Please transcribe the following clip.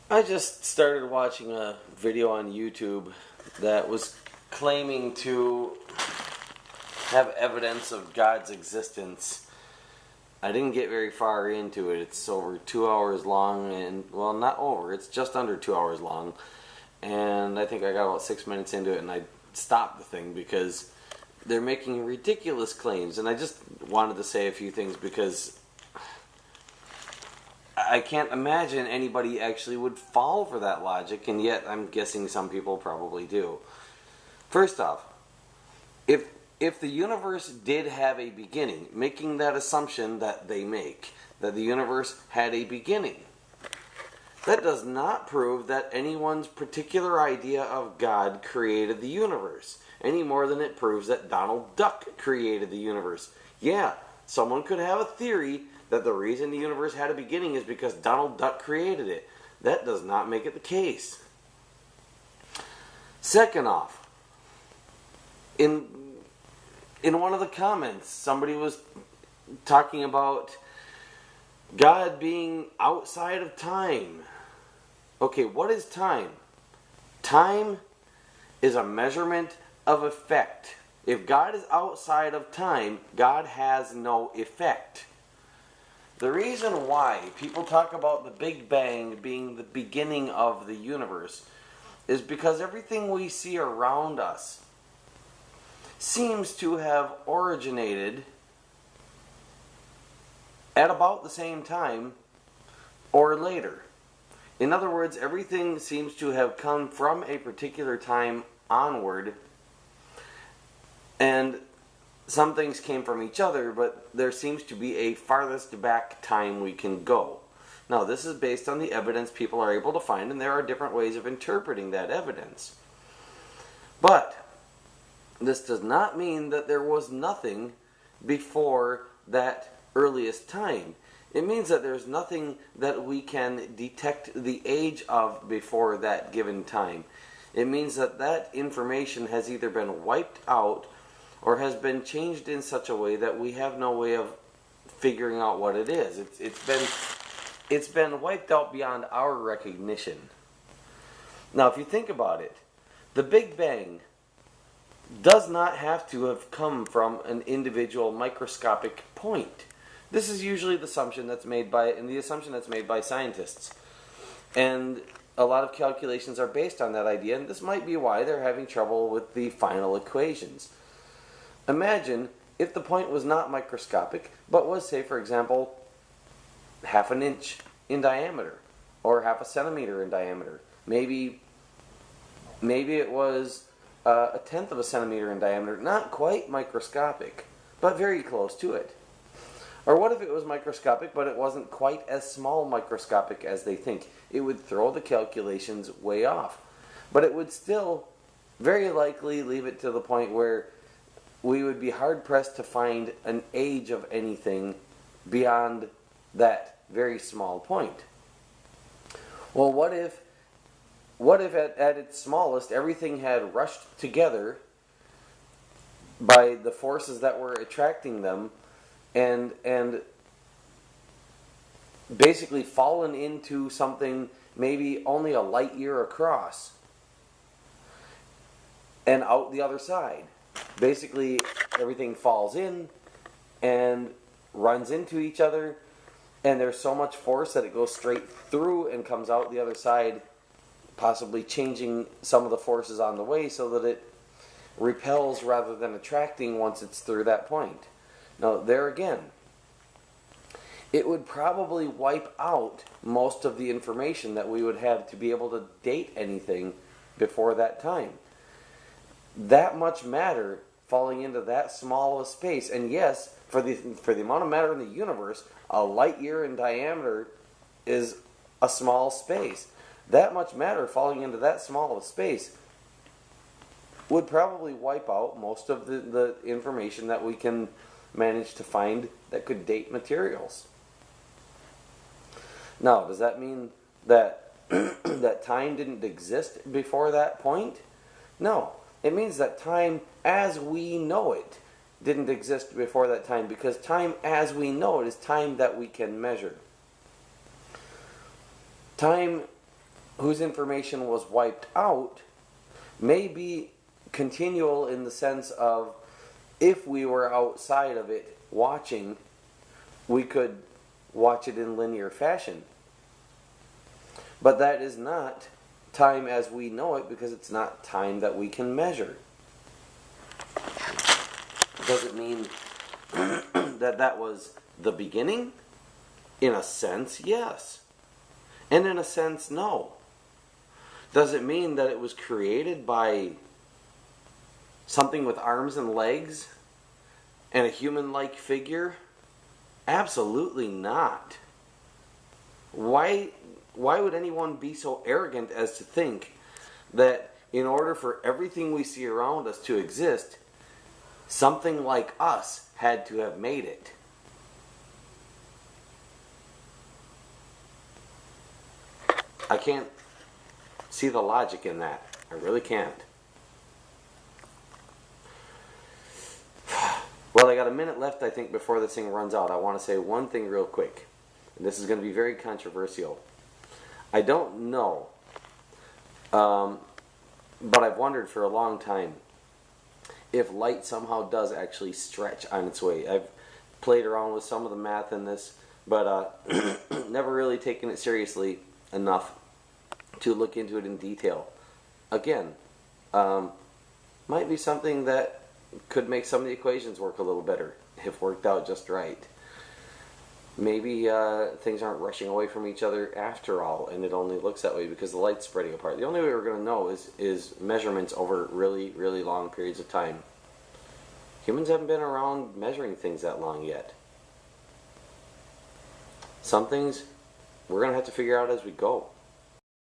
I just started watching a video on YouTube that was claiming to have evidence of God's existence. I didn't get very far into it. It's over 2 hours long, and well, not over, it's just under 2 hours long. And I think I got about 6 minutes into it and I stopped the thing because they're making ridiculous claims. And I just wanted to say a few things because I can't imagine anybody actually would fall for that logic, and yet I'm guessing some people probably do. First off, if the universe did have a beginning, making that assumption that they make, that the universe had a beginning, that does not prove that anyone's particular idea of God created the universe, any more than it proves that Donald Duck created the universe. Yeah, someone could have a theory that the reason the universe had a beginning is because Donald Duck created it. That does not make it the case. Second off, in one of the comments, somebody was talking about God being outside of time. Okay, what is time? Time is a measurement of effect. If God is outside of time, God has no effect. The reason why people talk about the Big Bang being the beginning of the universe is because everything we see around us seems to have originated at about the same time or later. In other words, everything seems to have come from a particular time onward, and some things came from each other, but there seems to be a farthest back time we can go. Now, this is based on the evidence people are able to find, and there are different ways of interpreting that evidence. But this does not mean that there was nothing before that earliest time. It means that there's nothing that we can detect the age of before that given time. It means that that information has either been wiped out or has been changed in such a way that we have no way of figuring out what it is. It's been wiped out beyond our recognition. Now, if you think about it, the Big Bang does not have to have come from an individual microscopic point. This is usually the assumption that's made by scientists. And a lot of calculations are based on that idea, and this might be why they're having trouble with the final equations. Imagine if the point was not microscopic, but was, say, for example, half an inch in diameter, or half a centimeter in diameter. Maybe it was a tenth of a centimeter in diameter. Not quite microscopic, but very close to it. Or what if it was microscopic, but it wasn't quite as small microscopic as they think? It would throw the calculations way off. But it would still very likely leave it to the point where we would be hard-pressed to find an age of anything beyond that very small point. Well, what if at its smallest everything had rushed together by the forces that were attracting them and basically fallen into something maybe only a light year across and out the other side? Basically, everything falls in and runs into each other, and there's so much force that it goes straight through and comes out the other side, possibly changing some of the forces on the way so that it repels rather than attracting once it's through that point. Now, there again, it would probably wipe out most of the information that we would have to be able to date anything before that time. That much matter falling into that small of a space, and yes, for the amount of matter in the universe, a light year in diameter is a small space. That much matter falling into that small of a space would probably wipe out most of the information that we can manage to find that could date materials. Now, does that mean that that time didn't exist before that point? No. It means that time as we know it didn't exist before that time, because time as we know it is time that we can measure. Time whose information was wiped out may be continual in the sense of if we were outside of it watching, we could watch it in linear fashion. But that is not time as we know it, because it's not time that we can measure. Does it mean that that was the beginning? In a sense, yes. And in a sense, no. Does it mean that it was created by something with arms and legs and a human-like figure? Absolutely not. Why would anyone be so arrogant as to think that in order for everything we see around us to exist, something like us had to have made it? I can't see the logic in that. I really can't. Well, I got a minute left, I think, before this thing runs out. I want to say one thing real quick. And this is going to be very controversial. I don't know, but I've wondered for a long time if light somehow does actually stretch on its way. I've played around with some of the math in this, but never really taken it seriously enough to look into it in detail. Again, might be something that could make some of the equations work a little better if worked out just right. Maybe things aren't rushing away from each other after all, and it only looks that way because the light's spreading apart. The only way we're going to know is measurements over really, really long periods of time. Humans haven't been around measuring things that long yet. Some things we're going to have to figure out as we go.